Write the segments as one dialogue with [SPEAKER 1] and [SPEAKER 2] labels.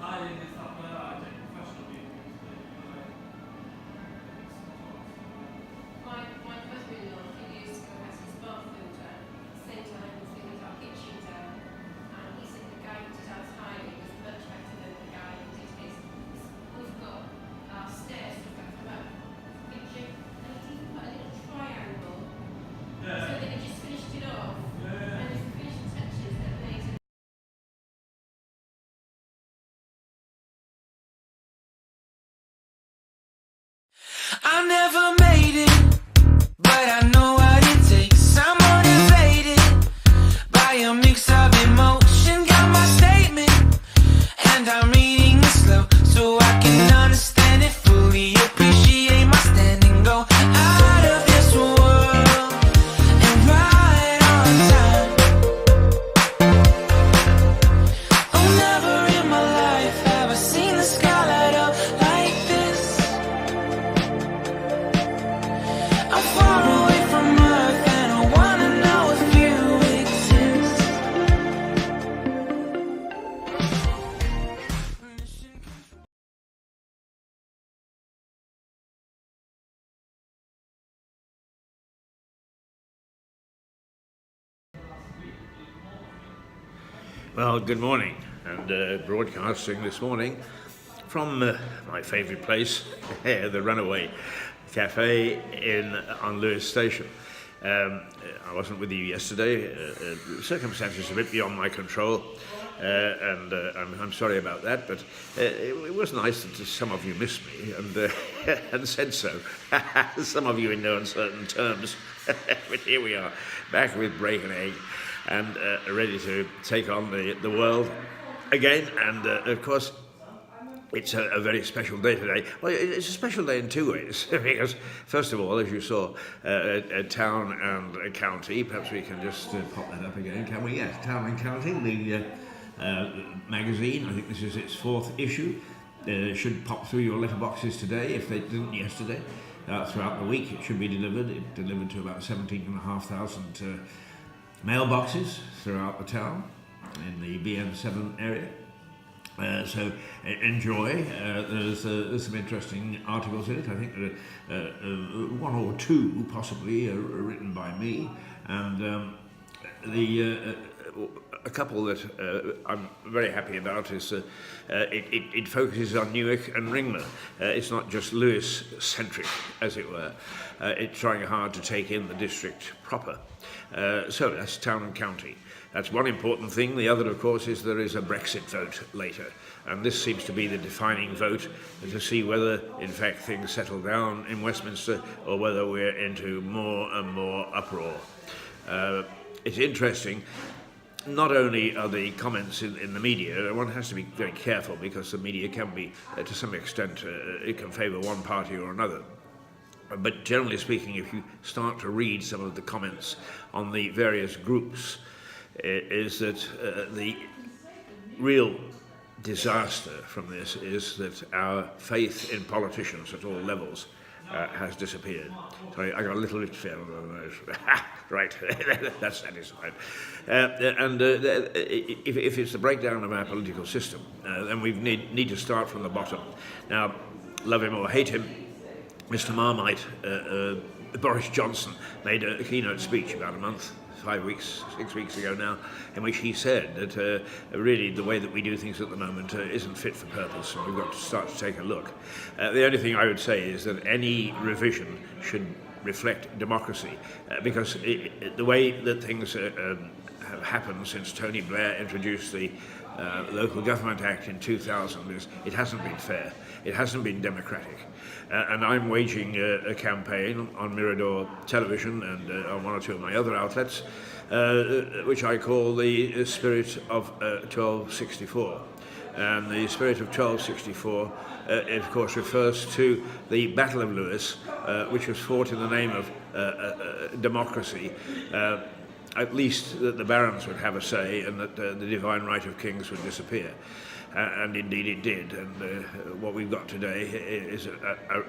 [SPEAKER 1] My husband-in-law a few years ago has his bathroom done, sent time and things our kitchen done, and he said the guy who did ours highly was much better than the guy who did his. We've got our stairs to go from our kitchen, and he's even put a little triangle so that he just finished it off. And it's the finishing touches that made it.
[SPEAKER 2] I never made it, but I know what it takes. I'm motivated by a mix of emotion. Got my statement, and I'm reading it slow so I can understand it fully. Appreciate my standing, go out of this world and right on time. Oh, never in my life have I seen the sky light up like this. I'm far away from Earth and I wanna know if you exist.
[SPEAKER 3] Well, good morning, and broadcasting this morning from my favourite place, the Runaway Cafe on Lewes Station. I wasn't with you yesterday. Circumstances a bit beyond my control, and I'm sorry about that. But it was nice that some of you missed me and said so. Some of you in no uncertain terms. But here we are, back with Break and Egg, and ready to take on the world again. And of course, it's a very special day today. Well, it's a special day in two ways, because first of all, as you saw, a town and a county. Perhaps we can just pop that up again, can we? Yes, Town and County, the magazine. I think this is its fourth issue. Should pop through your letterboxes today, if they didn't yesterday. Throughout the week, it should be delivered. It delivered to about 17,500 mailboxes throughout the town in the BN7 area. So enjoy. There's some interesting articles in it. I think there are one or two possibly written by me, and a couple that I'm very happy about is it focuses on Newark and Ringmer. It's not just Lewes centric, as it were. It's trying hard to take in the district proper. So that's Town and County. That's one important thing. The other, of course, is there is a Brexit vote later. And this seems to be the defining vote to see whether, in fact, things settle down in Westminster or whether we're into more and more uproar. It's interesting. Not only are the comments in the media, one has to be very careful because the media can be, to some extent, it can favour one party or another. But generally speaking, if you start to read some of the comments on the various groups, is that the real disaster from this is that our faith in politicians at all levels has disappeared. Sorry, I got a little bit fair on the nose. Right, that's satisfied. If it's the breakdown of our political system, then we need to start from the bottom. Now, love him or hate him, Mr. Marmite, Boris Johnson, made a keynote speech about a month, 5 weeks, 6 weeks ago now, in which he said that really the way that we do things at the moment isn't fit for purpose, and we've got to start to take a look. The only thing I would say is that any revision should reflect democracy, because the way that things have happened since Tony Blair introduced the Local Government Act in 2000 is it hasn't been fair, it hasn't been democratic. And I'm waging a campaign on Mirador Television and on one or two of my other outlets, which I call the Spirit of 1264. And the Spirit of 1264, of course, refers to the Battle of Lewes, which was fought in the name of democracy. At least that the barons would have a say and that the divine right of kings would disappear. And indeed it did. And what we've got today is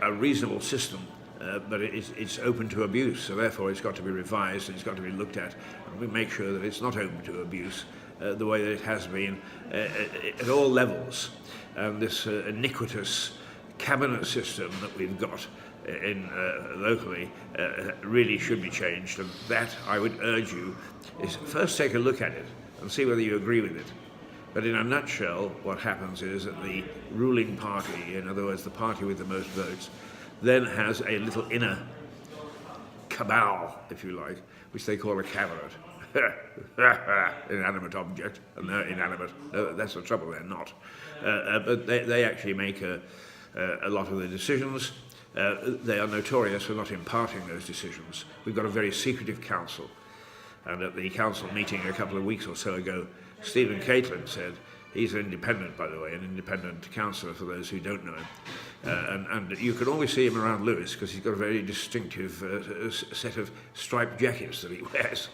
[SPEAKER 3] a reasonable system, but it's open to abuse. So therefore it's got to be revised and it's got to be looked at. And we make sure that it's not open to abuse the way that it has been at all levels. And this iniquitous cabinet system that we've got in locally really should be changed, and that I would urge you is first take a look at it and see whether you agree with it. But in a nutshell, what happens is that the ruling party, in other words the party with the most votes, then has a little inner cabal, if you like, which they call a cabinet. Inanimate object, and they're inanimate. That's the trouble, they're not. But they actually make a lot of the decisions. They are notorious for not imparting those decisions. We've got a very secretive council, and at the council meeting a couple of weeks or so ago, Stephen Catlin said, he's an independent, by the way, an independent councillor for those who don't know him, and you can always see him around Lewes because he's got a very distinctive set of striped jackets that he wears.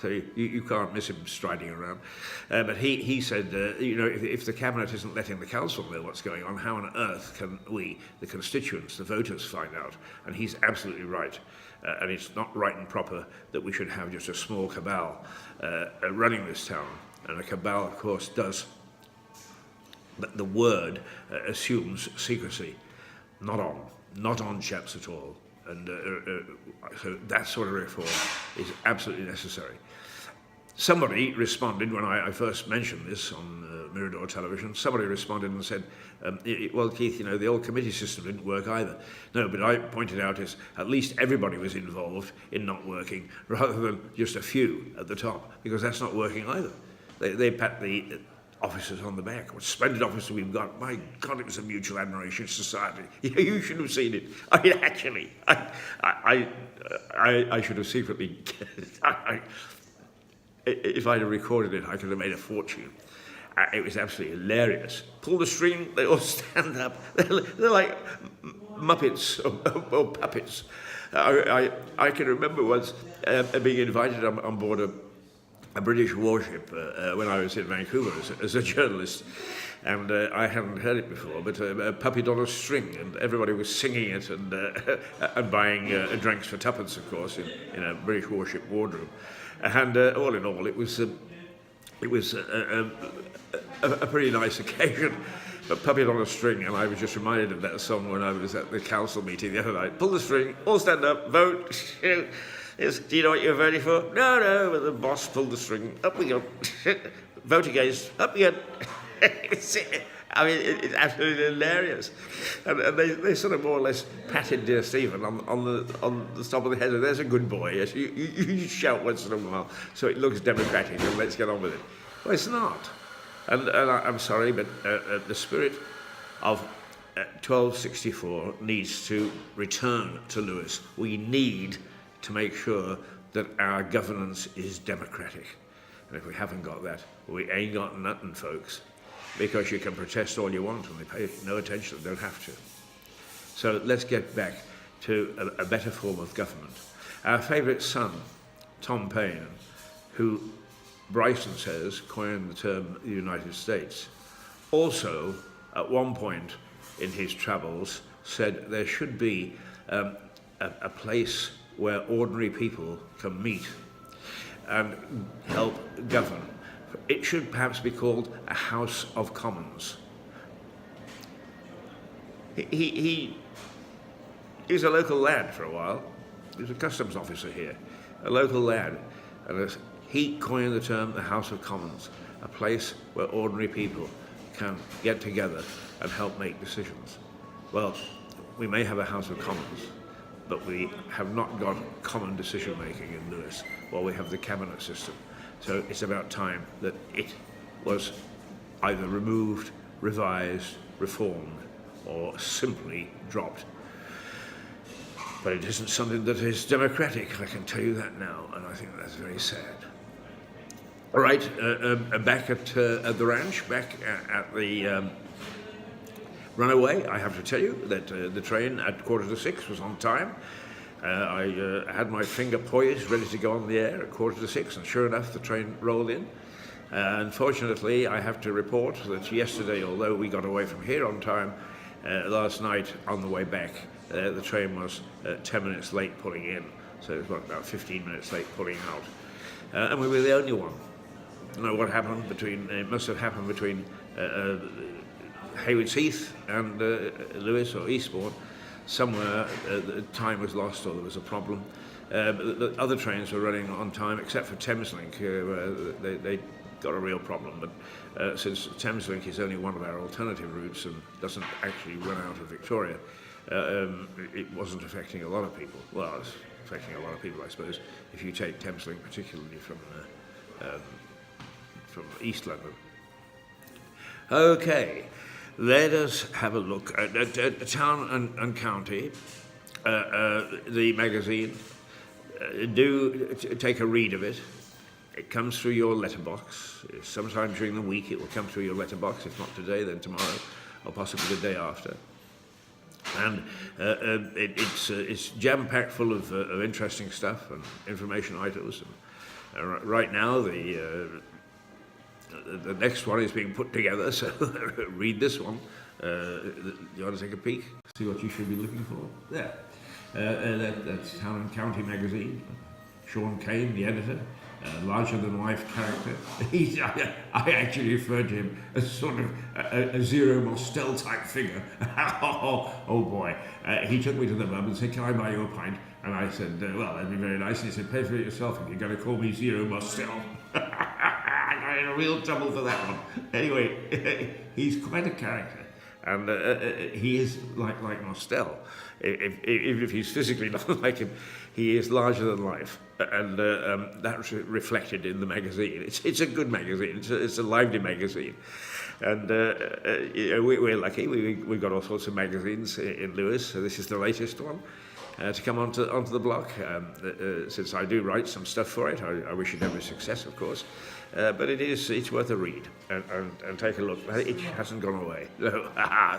[SPEAKER 3] So you can't miss him striding around. But he said, if the cabinet isn't letting the council know what's going on, how on earth can we, the constituents, the voters, find out? And he's absolutely right. And it's not right and proper that we should have just a small cabal running this town. And a cabal, of course, does. The word assumes secrecy. Not on chaps at all. And so that sort of reform is absolutely necessary. Somebody responded when I first mentioned this on Mirador Television. Somebody responded and said, well, Keith, the old committee system didn't work either. No, but I pointed out is at least everybody was involved in not working rather than just a few at the top, because that's not working either. They pat the officers on the back. What splendid officer we've got. My God, it was a mutual admiration society. You should have seen it. I mean, actually, I should have secretly... if I'd have recorded it, I could have made a fortune. It was absolutely hilarious. Pull the string, they all stand up. They're like Muppets or puppets. I can remember once being invited on board a British warship when I was in Vancouver as a journalist, and I hadn't heard it before, but a puppet on a string, and everybody was singing it and buying drinks for tuppence, of course, in a British warship wardroom. And all in all, it was a pretty nice occasion. But puppet on a string, and I was just reminded of that song when I was at the council meeting the other night. Pull the string, all stand up, vote. Do you know what you're voting for? No, but the boss pulled the string. Up we go. Vote against. Up we go. I mean, it's absolutely hilarious. And they sort of more or less patted dear Stephen on the top of the head. And there's a good boy. Yes, you shout once in a while so it looks democratic and let's get on with it. Well, it's not. And I'm sorry, but the spirit of 1264 needs to return to Lewes. We need to make sure that our governance is democratic. And if we haven't got that, we ain't got nothing, folks. Because you can protest all you want and they pay no attention, they don't have to. So let's get back to a better form of government. Our favourite son, Tom Paine, who Bryson says coined the term the United States, also at one point in his travels said there should be a place where ordinary people can meet and help govern. It should perhaps be called a House of Commons. He was a local lad for a while. He was a customs officer here, a local lad. And he coined the term the House of Commons, a place where ordinary people can get together and help make decisions. Well, we may have a House of Commons, but we have not got common decision-making in Lewes, while we have the cabinet system. So it's about time that it was either removed, revised, reformed, or simply dropped. But it isn't something that is democratic, I can tell you that now, and I think that's very sad. All right, back at the ranch, back at the Runaway, I have to tell you that the train at 5:45 was on time. I had my finger poised, ready to go on the air at 5:45, and sure enough, the train rolled in. Unfortunately, I have to report that yesterday, although we got away from here on time, last night on the way back, the train was 10 minutes late pulling in, so it was about 15 minutes late pulling out. And we were the only one. don't know what happened between. It must have happened between Haywards Heath and Lewes or Eastbourne. Somewhere the time was lost or there was a problem. But the other trains were running on time except for Thameslink. They got a real problem. But since Thameslink is only one of our alternative routes and doesn't actually run out of Victoria, it wasn't affecting a lot of people. Well, it's affecting a lot of people, I suppose, if you take Thameslink, particularly from East London. Okay, let us have a look at Town and County, the magazine. Do take a read of it. It comes through your letterbox. Sometime during the week it will come through your letterbox. If not today, then tomorrow, or possibly the day after. And it's jam-packed full of interesting stuff and information items. And right now, the next one is being put together, so read this one. You want to take a peek? See what you should be looking for? There. That's Town and County magazine. Sean Kane, the editor. Larger-than-life character. I actually referred to him as sort of a Zero Mostel type figure. Oh boy. He took me to the pub and said, "Can I buy you a pint?" And I said, "Well, that'd be very nice." And he said, "Pay for it yourself if you're going to call me Zero Mostel." I got in real trouble for that one. Anyway, he's quite a character. And he is like Mostel. If he's physically not like him, he is larger than life, and that's reflected in the magazine. It's a good magazine. It's a lively magazine, and we're lucky. We've got all sorts of magazines in Lewes. So this is the latest one to come onto the block. Since I do write some stuff for it, I wish it every success, of course. But it's worth a read and take a look. It hasn't gone away. No,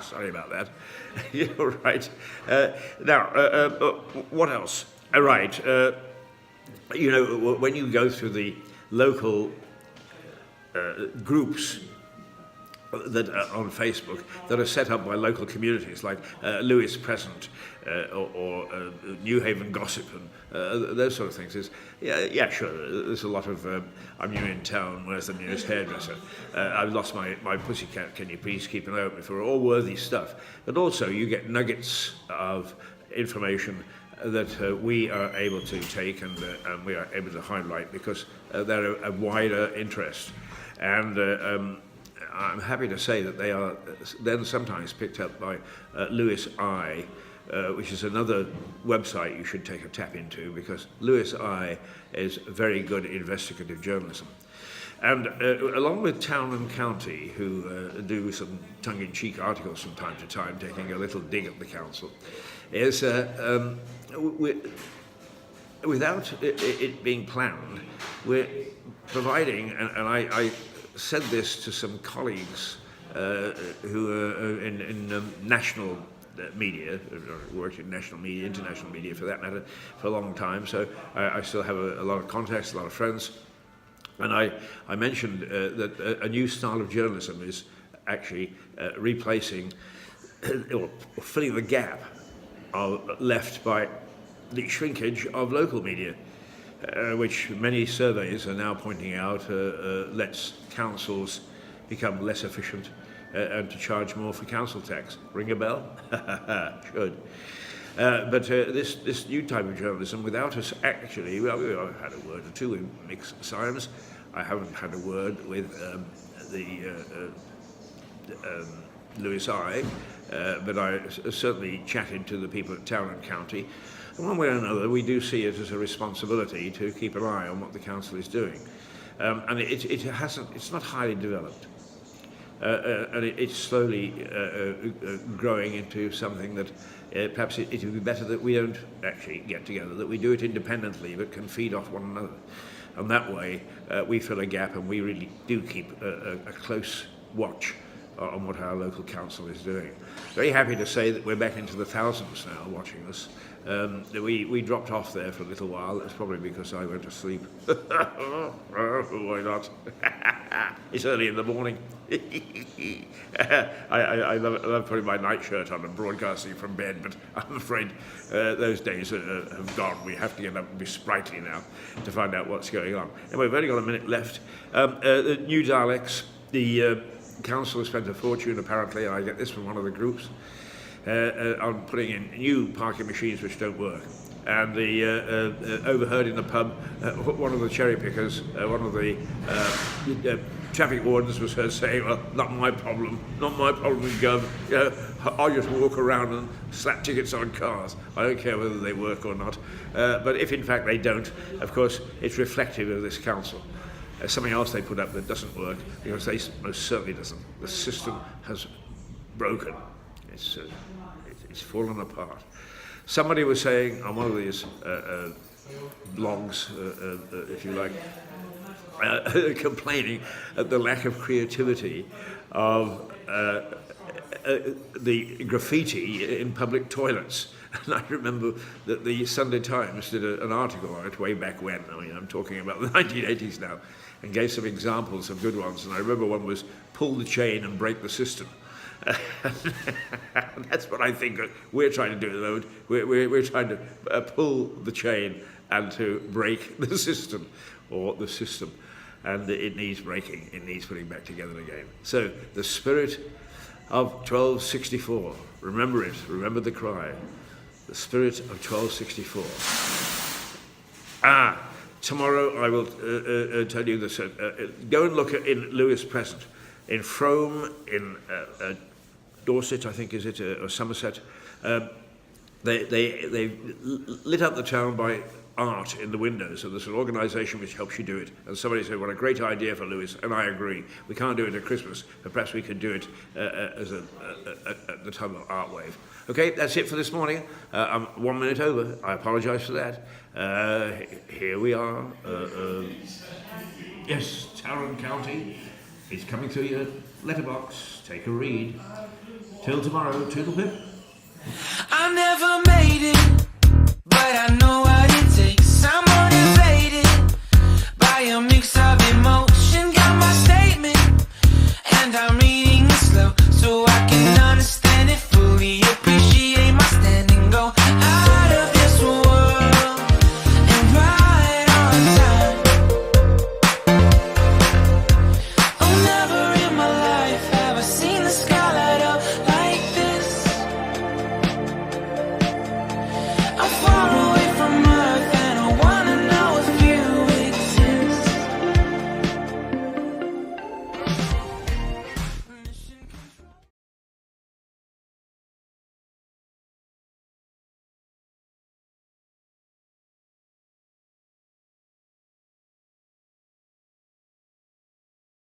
[SPEAKER 3] sorry about that. You're right. Now, what else? Right. When you go through the local groups that are on Facebook that are set up by local communities like Lewes Present or New Haven Gossip and those sort of things. Yeah, sure. There's a lot of I'm new in town. Where's the nearest hairdresser? I've lost my pussycat. Can you please keep an eye on me? For all worthy stuff. But also you get nuggets of information that we are able to take and we are able to highlight because they're a wider interest. And I'm happy to say that they are then sometimes picked up by Lewes Eye, which is another website you should take a tap into because Lewes Eye is very good investigative journalism. And along with Town and County, who do some tongue-in-cheek articles from time to time, taking a little dig at the council, is without it being planned, we're providing, and I said this to some colleagues who are in national media, worked in national media, international media for that matter, for a long time, so I still have a lot of contacts, a lot of friends. And I mentioned that a new style of journalism is actually replacing or filling the gap left by the shrinkage of local media, which many surveys are now pointing out lets councils become less efficient and to charge more for council tax. Ring a bell? Should. But this new type of journalism, without us actually, well, I've had a word or two with Mick Symes. I haven't had a word with the Lewes Eye, but I certainly chatted to the people at Town and County. And one way or another, we do see it as a responsibility to keep an eye on what the council is doing. And it's not highly developed. And it's slowly growing into something that perhaps it would be better that we don't actually get together, that we do it independently but can feed off one another. And that way we fill a gap and we really do keep a close watch on what our local council is doing. Very happy to say that we're back into the thousands now watching us. We dropped off there for a little while. It's probably because I went to sleep. Why not? It's early in the morning. I love putting my nightshirt on and broadcasting from bed, but I'm afraid those days have gone. We have to get up and be sprightly now to find out what's going on. Anyway, we've only got a minute left. The new Daleks, the council has spent a fortune apparently, and I get this from one of the groups, on putting in new parking machines which don't work. And the overheard in the pub, one of the cherry pickers, one of the traffic wardens was heard saying, "Well, not my problem, Gov. I'll just walk around and slap tickets on cars. I don't care whether they work or not." But if in fact they don't, of course, it's reflective of this council. Something else they put up that doesn't work, because they most certainly doesn't. The system has broken. It's fallen apart. Somebody was saying on one of these blogs, if you like, complaining at the lack of creativity of the graffiti in public toilets. And I remember that the Sunday Times did an article on it way back when. I mean, I'm talking about the 1980s now, and gave some examples of good ones. And I remember one was pull the chain and break the system. That's what I think we're trying to do at the moment. We're trying to pull the chain and to break the system, or the system. And it needs breaking. It needs putting back together again. So the spirit of 1264. Remember it. Remember the cry. The spirit of 1264. Tomorrow I will tell you this. Go and look in Lewis Present. In Frome, in Dorset, I think is it, or Somerset, they lit up the town by art in the windows, and there's an organisation which helps you do it. And somebody said, "What a great idea for Lewis," and I agree. We can't do it at Christmas, but perhaps we could do it as at the time of Art Wave. Okay, that's it for this morning. I'm 1 minute over. I apologise for that. Here we are. Yes, Tarrant County. It's coming through your letterbox. Take a read. Till tomorrow, toodle pip.
[SPEAKER 2] I never made it, but I know what it takes. I'm motivated by a mix of emotion. Got my statement, and I'm reading it slow so I can